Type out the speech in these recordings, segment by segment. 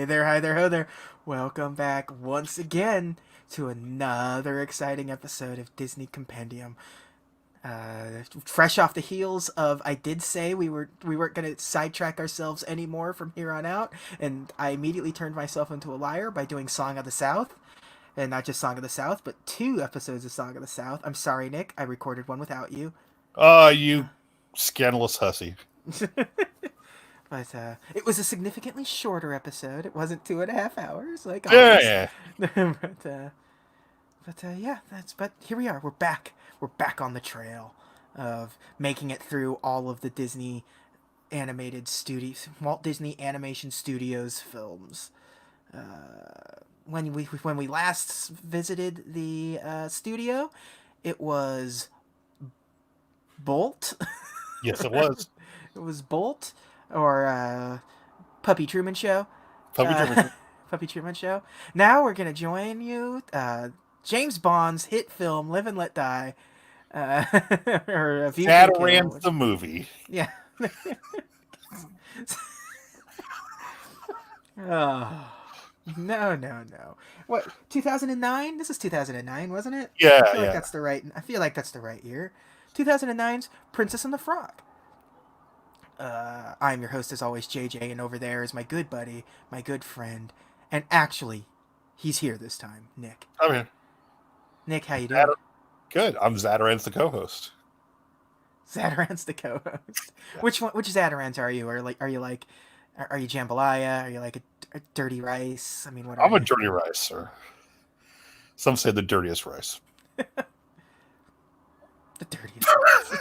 hi there, ho there. Welcome back once again to another exciting episode of Disney Compendium. Fresh off the heels of I did say we weren't gonna sidetrack ourselves anymore from here on out, and I immediately turned myself into a liar by doing Song of the South, and not just Song of the South, but two episodes of Song of the South. I'm sorry, Nick, I recorded one without you. You scandalous hussy. But it was a significantly shorter episode. It wasn't 2.5 hours like Yeah, always. yeah. But yeah, but here we are. We're back. We're back on the trail of making it through all of the Disney animated studios, Walt Disney Animation Studios films. When we last visited the studio, it was Bolt. Yes, it was. It was Bolt or Puppy Truman Show. Puppy Uh, Driven. Puppy Truman Show. Now we're gonna join you. James Bond's hit film Live and Let Die, or A View to a Zatarans Kill. the movie. Yeah. Oh, no. What? 2009? This is 2009, wasn't it? Yeah, I feel like yeah. that's the right. I feel like that's the right year. 2009's Princess and the Frog. I'm your host as always, JJ, and over there is my good buddy, my good friend, and actually, he's here this time, Nick. I mean, Nick, how you doing? good. I'm Zatarans the co-host. Zataran's the co-host. Yeah. Which one? Which Zatarans are you? Are you jambalaya? Are you like a dirty rice? I mean, what are I'm a you? dirty rice, sir. Some say the dirtiest rice. The dirtiest rice.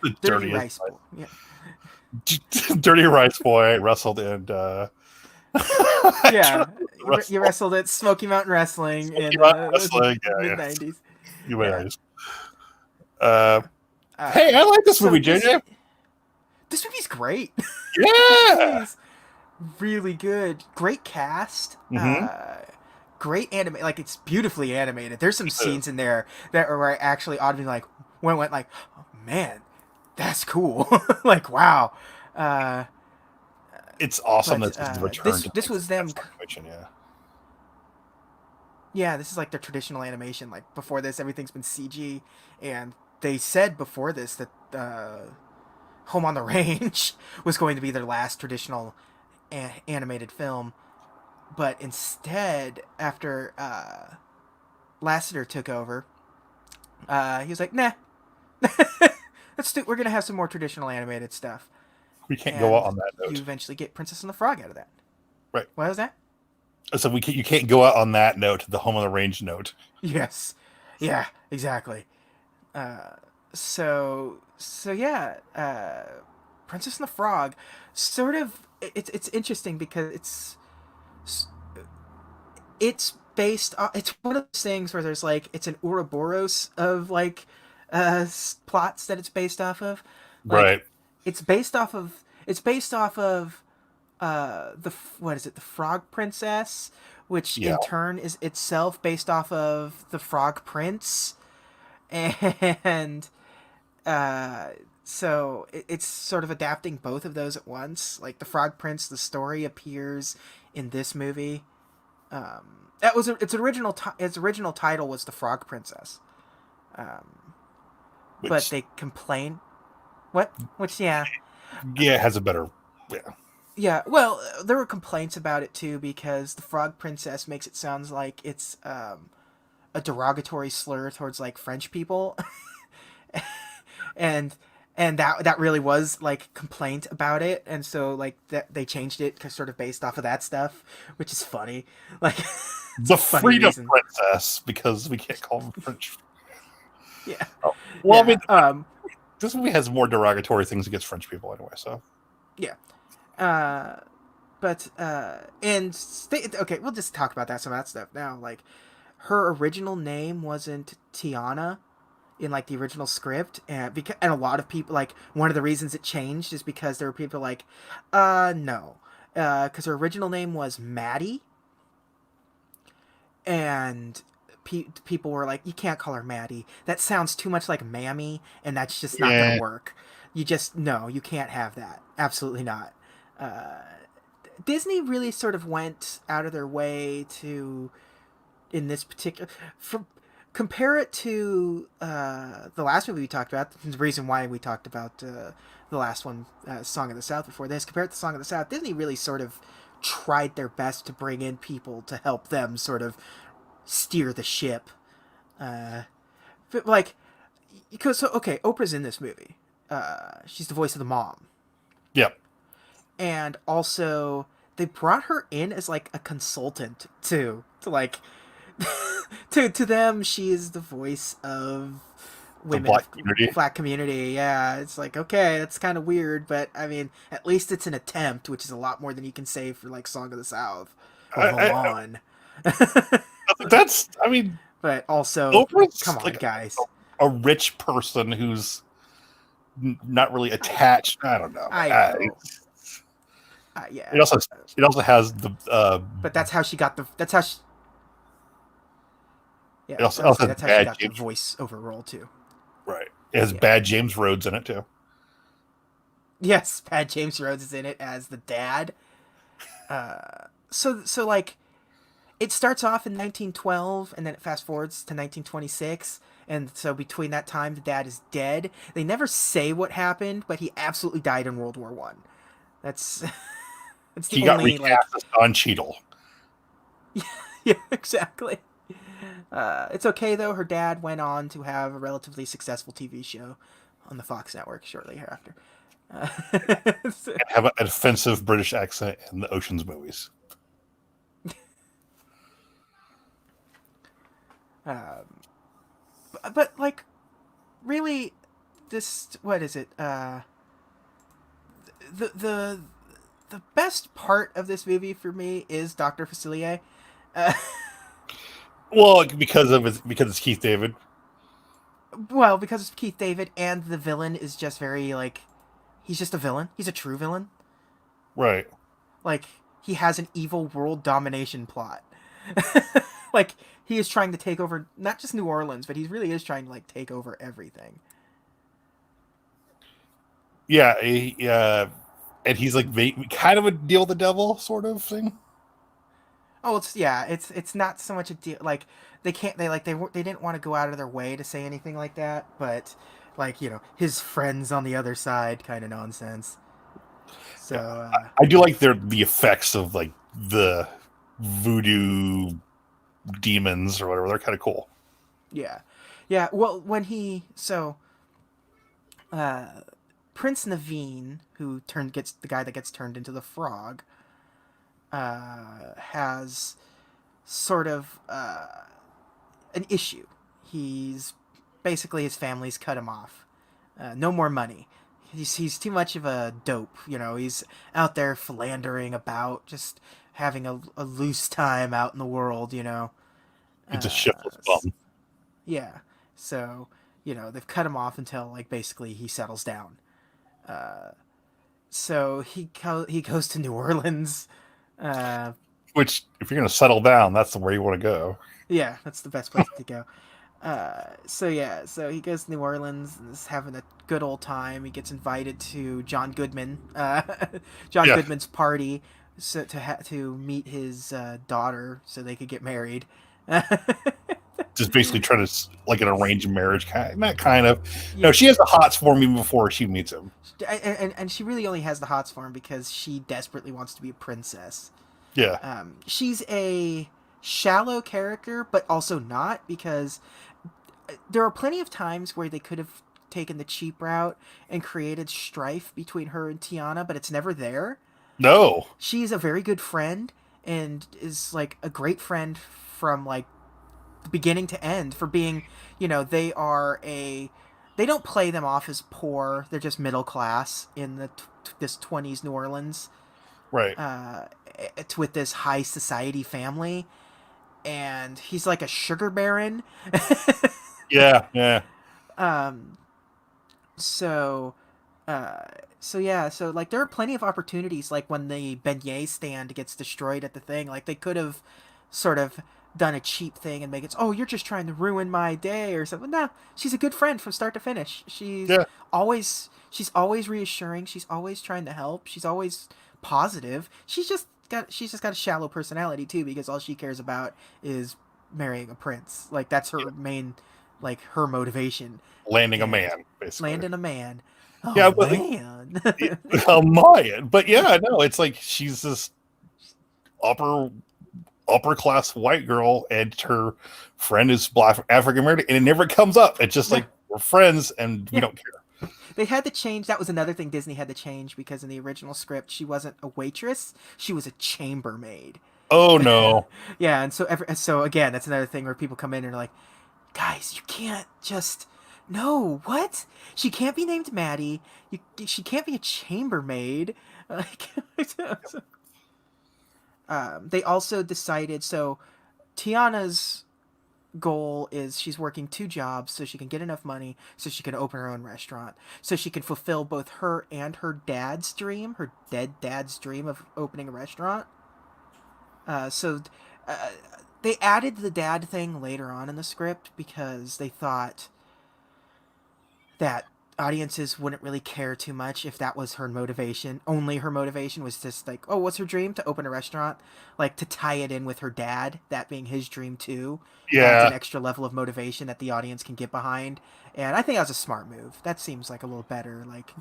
The Dirty dirtiest rice bowl. Yeah. dirty rice boy wrestled in Yeah. You wrestled at Smoky Mountain Wrestling Smoky in Mountain Wrestling, mid yeah. '90s. You Yeah. guys. Uh Uh, hey, I like this so movie, JJ. this movie's great. This Yeah. movie's really good. Great cast. Mm-hmm. Great anime. Like, it's beautifully animated. There's some scenes in there that are where I actually audibly like went like, oh, man, that's cool. Like, wow. It's awesome But that this is the return to this was them. animation, yeah. Yeah, this is like their traditional animation. Like, before this, everything's been CG, and they said before this that Home on the Range was going to be their last traditional animated film, but instead, after Lasseter took over, he was like, "Nah, we're gonna have some more traditional animated stuff." We can't go out And on that you note. eventually get Princess and the Frog out of that. Right. What was that? So you can't go out on that note, the home on the range note. Yes, yeah, exactly. Uh, so yeah, Princess and the Frog, sort of. It's interesting because it's based on, it's one of those things where there's like it's an Ouroboros of like plots that it's based off of. Like, Right. it's based off of what is it, the Frog Princess, which Yeah. in turn is itself based off of the Frog Prince, and uh so it's sort of adapting both of those at once. Like, the Frog Prince, the story appears in this movie. That was its original title was the Frog Princess, but Which they complained. What? Which, yeah. yeah, has a better Yeah, well, there were complaints about it too because the Frog Princess makes it sound like it's a derogatory slur towards like French people, and that really was like complaint about it, and so like that they changed it sort of based off of that stuff, which is funny. Like, it's the a funny Freedom reason. Princess, because we can't call them French. Yeah, Oh. Well, I yeah, mean, this movie has more derogatory things against French people anyway. So yeah. But okay, we'll just talk about some of that stuff now. Like, her original name wasn't Tiana in like the original script, and a lot of people, like, one of the reasons it changed is because there were people like, no, because her original name was Maddie, and people were like, you can't call her Maddie. That sounds too much like Mammy, and that's just not yeah, gonna work. You just, no, you can't have that. Absolutely not. Uh, Disney really sort of went out of their way to, in this particular, from compare it to the last movie we talked about. The reason why we talked about the last one, Song of the South, before this, compare it to Song of the South. Disney really sort of tried their best to bring in people to help them sort of steer the ship. But like, because okay, Oprah's in this movie. She's the voice of the mom, Yep. and also they brought her in as like a consultant too, to like to them she is the voice of The women black of community. black community. Yeah, it's like, okay, that's kind of weird, but I mean, at least it's an attempt, which is a lot more than you can say for like Song of the South or I, Mulan. that's, I mean, But also, come Oprah's on, like guys. a rich person who's not really attached. I don't know. I know. Yeah. It also has the But that's how she got the. That's how she. Yeah, it also, I would also say has that's how she bad got the James, voice over role too. right. It has Yeah. bad James Rhodes in it too. Yes, Pat James Rhodes is in it as the dad. So like, it starts off in 1912 and then it fast forwards to 1926. And so between that time, the dad is dead. They never say what happened, but he absolutely died in World War One. That's that's the He got only like. recast as Don Cheadle. Yeah, exactly. It's okay though. Her dad went on to have a relatively successful TV show on the Fox network shortly hereafter. And have an offensive British accent in the Ocean's movies. But like, really, this what is it? The the best part of this movie for me is Dr. Facilier. Well, because it's Keith David. Well, because it's Keith David, and the villain is just very like, he's just a villain. He's a true villain. Right. Like, he has an evil world domination plot. Like, he is trying to take over not just New Orleans, but he really is trying to like take over everything. Yeah, and he's like kind of a deal with the devil sort of thing. Oh, it's not so much a deal. Like, they didn't want to go out of their way to say anything like that, but like, his friends on the other side kind of nonsense. So I do like the effects of like the voodoo demons or whatever. They're kind of cool. yeah, yeah. Well, when he so Prince Naveen, who gets the guy that gets turned into the frog, has sort of an issue. He's basically, his family's cut him off. No more money. He's too much of a dope. He's out there philandering about, just having a loose time out in the world. It's a shiftless bum. Yeah. So they've cut him off until like basically he settles down. So he goes to New Orleans. Which, if you're going to settle down, that's the where you want to go. Yeah, that's the best place to go. So he goes to New Orleans and is having a good old time. He gets invited to John Goodman, John Yeah. Goodman's party, so to meet his daughter, so they could get married. Just basically trying to like an arranged marriage not kind of. No, she has the hots for him even before she meets him. And she really only has the hots for him because she desperately wants to be a princess. Yeah. She's a shallow character, but also not, because there are plenty of times where they could have taken the cheap route and created strife between her and Tiana, but it's never there. No. She's a very good friend and is like a great friend from like the beginning to end, for being, they don't play them off as poor. They're just middle class in this 20s New Orleans. Right. It's with this high society family, and he's like a sugar baron. Yeah. Yeah. So yeah, so like there are plenty of opportunities, like when the beignet stand gets destroyed at the thing, like they could have sort of done a cheap thing and make it, oh, you're just trying to ruin my day or something. No, she's a good friend from start to finish. She's always reassuring. She's always trying to help. She's always positive. She's just she's just got a shallow personality too, because all she cares about is marrying a prince. Like that's her main, like her motivation. Landing a And man, basically. landing a man. Oh Yeah, but man. a Mayan. But yeah, no, it's like she's this upper upper class white girl, and her friend is black African American, and it never comes up. It's just Yeah. like we're friends, and we Yeah. don't care. They had to change. That was another thing Disney had to change, because in the original script, she wasn't a waitress; she was a chambermaid. Oh no. Yeah, and so again, that's another thing where people come in and are like, "Guys, you can't just no what? She can't be named Maddie. She can't be a chambermaid." Like, they also decided so Tiana's goal is she's working 2 jobs so she can get enough money so she can open her own restaurant, so she can fulfill both her and her dad's dream, her dead dad's dream of opening a restaurant. So uh, they added the dad thing later on in the script because they thought that audiences wouldn't really care too much if that was her motivation. Only her motivation was just like, oh, what's her dream? To open a restaurant. Like to tie it in with her dad, that being his dream too, adds Yeah. an extra level of motivation that the audience can get behind. And I think that was a smart move. That seems like a little better. Like,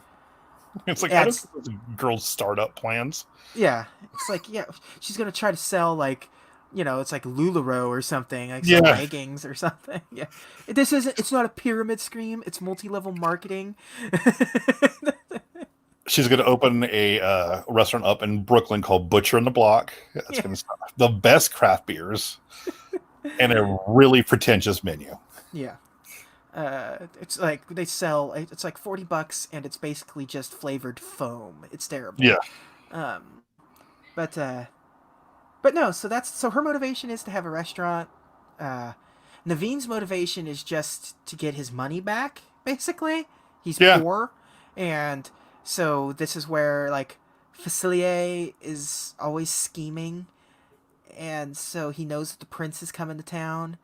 It's like, how adds, does this girl's startup plans? yeah, it's like, yeah, she's gonna try to sell like, it's like Lularoe or something, like some Yeah. leggings or something. Yeah, this isn't. It's not a pyramid scheme. It's multi-level marketing. She's going to open a restaurant up in Brooklyn called Butcher and the Block. It's Yeah. going to the best craft beers and a really pretentious menu. Yeah. It's like they sell. It's like $40, and it's basically just flavored foam. It's terrible. Yeah. Um, but no. So her motivation is to have a restaurant. Uh, Naveen's motivation is just to get his money back. Basically, he's Yeah. poor, and so this is where like Facilier is always scheming, and so he knows that the prince is coming to town.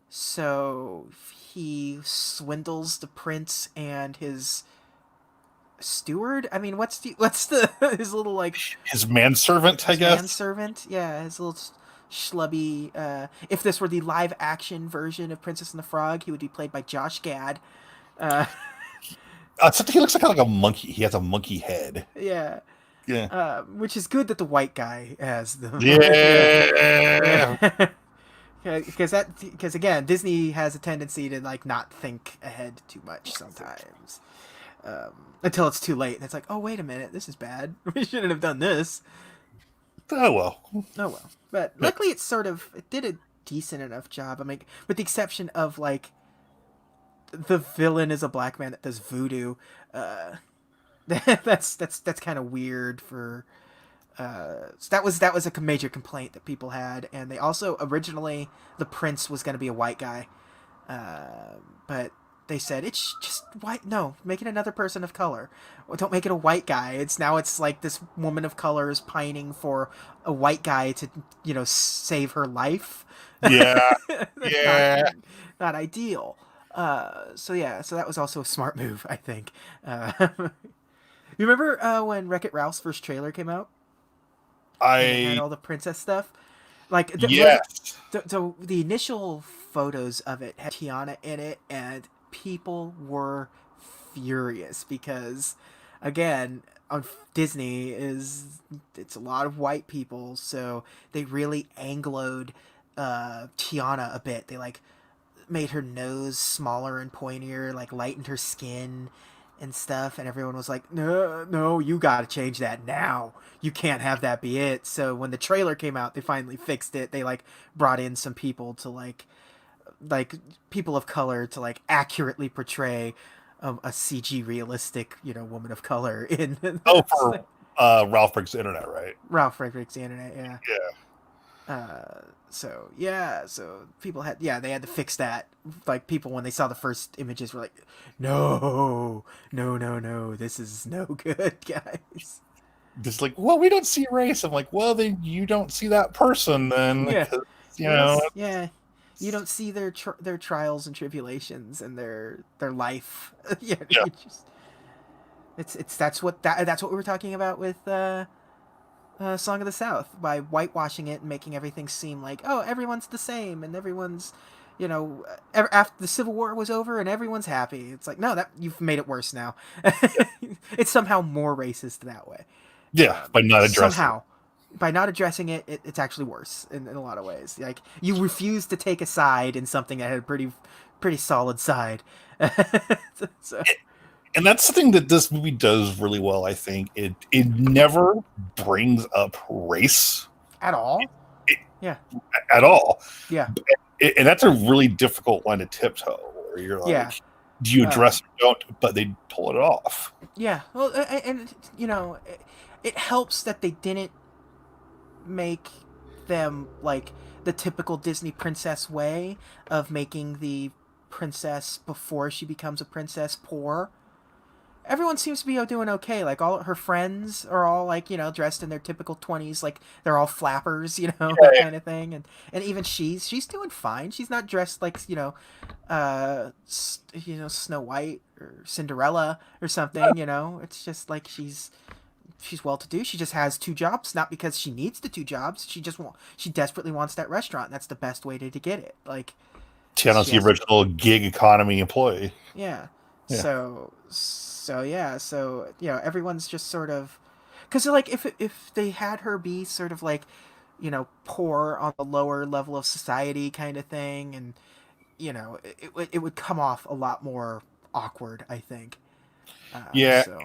So he swindles the prince and his steward. I mean, what's the his little like His manservant, I his guess. manservant? Yeah, his little schlubby. If this were the live action version of Princess and the Frog, he would be played by Josh Gad. Uh, Something he looks like a monkey. He has a monkey head. yeah, Yeah. which is good that the white guy has the Yeah. yeah. Because again, Disney has a tendency to like not think ahead too much sometimes, until it's too late and it's like, oh wait a minute, this is bad. We shouldn't have done this. Oh well. Oh well. But luckily, it did a decent enough job. I mean, with the exception of like the villain is a black man that does voodoo. Uh, that's kind of weird for. So that was a major complaint that people had, and they also originally the prince was going to be a white guy, but they said it's just white. No, make it another person of color. Well, don't make it a white guy. It's like this woman of color is pining for a white guy to save her life. Yeah. That's Yeah. not ideal. So that was also a smart move, I think. You remember when Wreck-It Ralph's first trailer came out? And it had I all the princess stuff. Like yes. the initial photos of it had Tiana in it, and people were furious because, again, on Disney it's a lot of white people, so they really Angloed Tiana a bit. They like made her nose smaller and pointier, like lightened her skin and stuff, and everyone was like, no, you gotta change that now. You can't have that be it. So when the trailer came out, they finally fixed it. They like brought in some people to like people of color to like accurately portray a CG realistic woman of color in Oh, for Ralph Breaks the Internet, right? Ralph Frederick's the internet. Yeah. Yeah. So people they had to fix that. Like people when they saw the first images were like, no, this is no good, guys. Just like, well, we don't see race. I'm like, well, then you don't see that person, then. Yeah. 'Cause, you know. Yeah. You don't see their trials and tribulations and their life. Yeah. Yeah. That's what we were talking about with Song of the South by whitewashing it and making everything seem like, oh, everyone's the same and everyone's, after the Civil War was over and everyone's happy. It's like, no, that you've made it worse now. It's somehow more racist that way. Yeah, by not addressing it. Somehow, by not addressing it, it's actually worse in a lot of ways. Like you refuse to take a side in something that had a pretty solid side. So, And that's something that this movie does really well. I think it never brings up race at all. it, Yeah. at all. Yeah. And that's a really difficult line to tiptoe. Where you're like, Yeah. do you address or don't? But they pull it off. Yeah. Well, and it helps that they didn't make them like the typical Disney princess way of making the princess before she becomes a princess poor. Everyone seems to be doing okay. Like all her friends are all like dressed in their typical 20s, like they're all flappers, that kind of thing. And even she's doing fine. She's not dressed like Snow White or Cinderella or something. It's just like she's well to do. She just has two jobs, not because she needs the two jobs. She desperately wants that restaurant. And that's the best way to get it. Like Tiana's the original gig economy employee. Yeah. So everyone's just sort of, because like if they had her be sort of like poor on the lower level of society kind of thing, and it would come off a lot more awkward, I think. Yeah. So.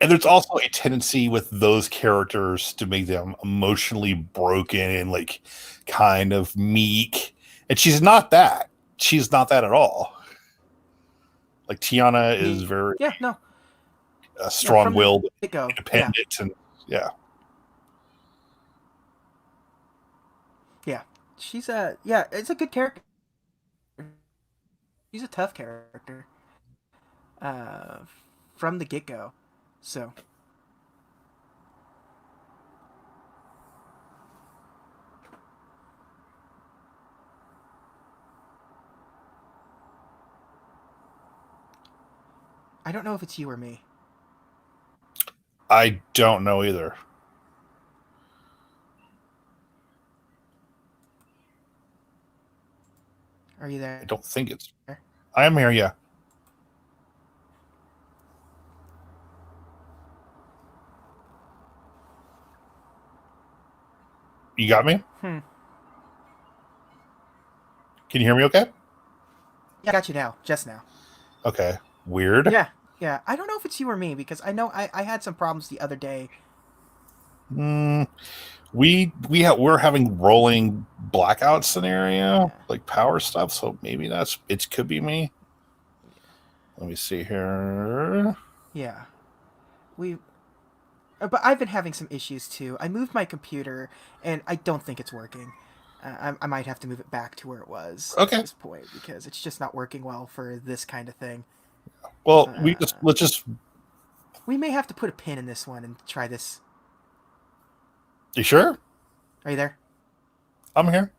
And there's also a tendency with those characters to make them emotionally broken and like kind of meek. And she's not that. She's not that at all. Like Tiana is very strong-willed, independent, and she's it's a good character. She's a tough character from the get-go. So I don't know if it's you or me. I don't know either. Are you there? I don't think it's. I am here, yeah. You got me? Can you hear me okay? Yeah, I got you now. Just now. Okay. Weird. Yeah. I don't know if it's you or me, because I know I had some problems the other day. We're having rolling blackout scenario, like power stuff, so maybe it could be me. Let me see here. Yeah. But I've been having some issues too. I moved my computer, and I don't think it's working. I might have to move it back to where it was at this point, because it's just not working well for this kind of thing. Well, we may have to put a pin in this one and try this. You sure? Are you there? I'm here.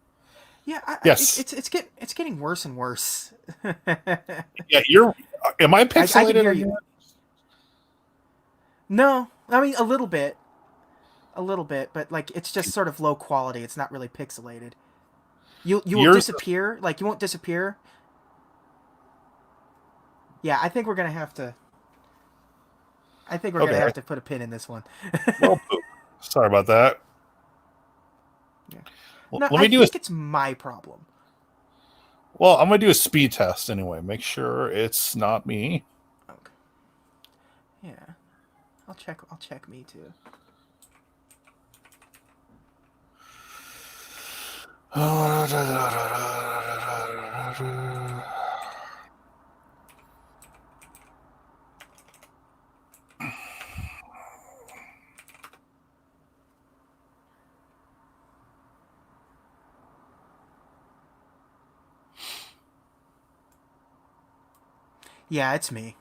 Yeah. Yes. It's getting worse and worse. Yeah, am I pixelated? I can hear you. No, I mean a little bit, but like it's just sort of low quality. It's not really pixelated. You will disappear. Like you won't disappear. Yeah, I think we're gonna have to. Gonna have to put a pin in this one. Well, sorry about that. Yeah. Well, no, I think it's my problem. Well, I'm gonna do a speed test anyway. Make sure it's not me. Okay. Yeah. I'll check me too. Yeah, it's me.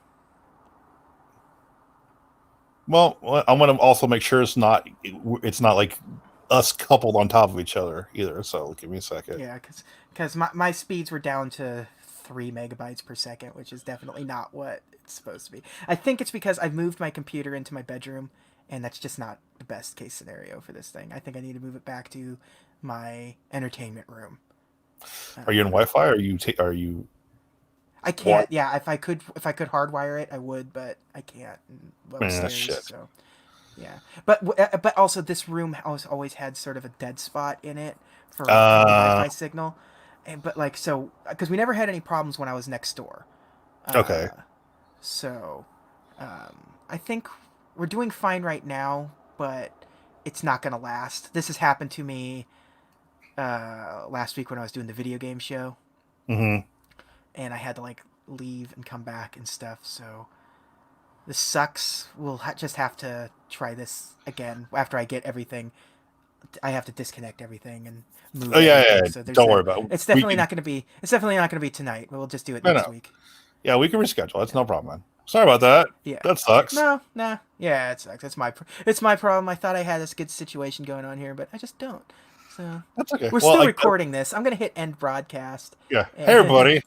Well, I'm gonna also make sure it's not like us coupled on top of each other either. So give me a second. Yeah, because my speeds were down to 3 megabytes per second, which is definitely not what it's supposed to be. I think it's because I've moved my computer into my bedroom, and that's just not the best case scenario for this thing. I think I need to move it back to my entertainment room. Are you in Wi-Fi? Or are you? I can't. Yeah, if I could hardwire it, I would, but I can't upstairs. Shit. So yeah, but also this room always had sort of a dead spot in it for Wi-Fi signal, and but like so because we never had any problems when I was next door. Okay. So, I think we're doing fine right now, but it's not gonna last. This has happened to me last week when I was doing the video game show, Mm-hmm. and I had to like leave and come back and stuff. So this sucks. We'll just have to try this again after I get everything. I have to disconnect everything and move. Oh yeah, everything. yeah. So Don't worry about it. It's definitely not going to be. It's definitely not going to be tonight. We'll just do it next week. Yeah, we can reschedule. That's no problem, man. Sorry about that. Yeah, that sucks. No, nah. Yeah, it sucks. It's my problem. I thought I had this good situation going on here, but I just don't. So that's okay. We're still recording this. I'm gonna hit end broadcast. Yeah. Hey everybody.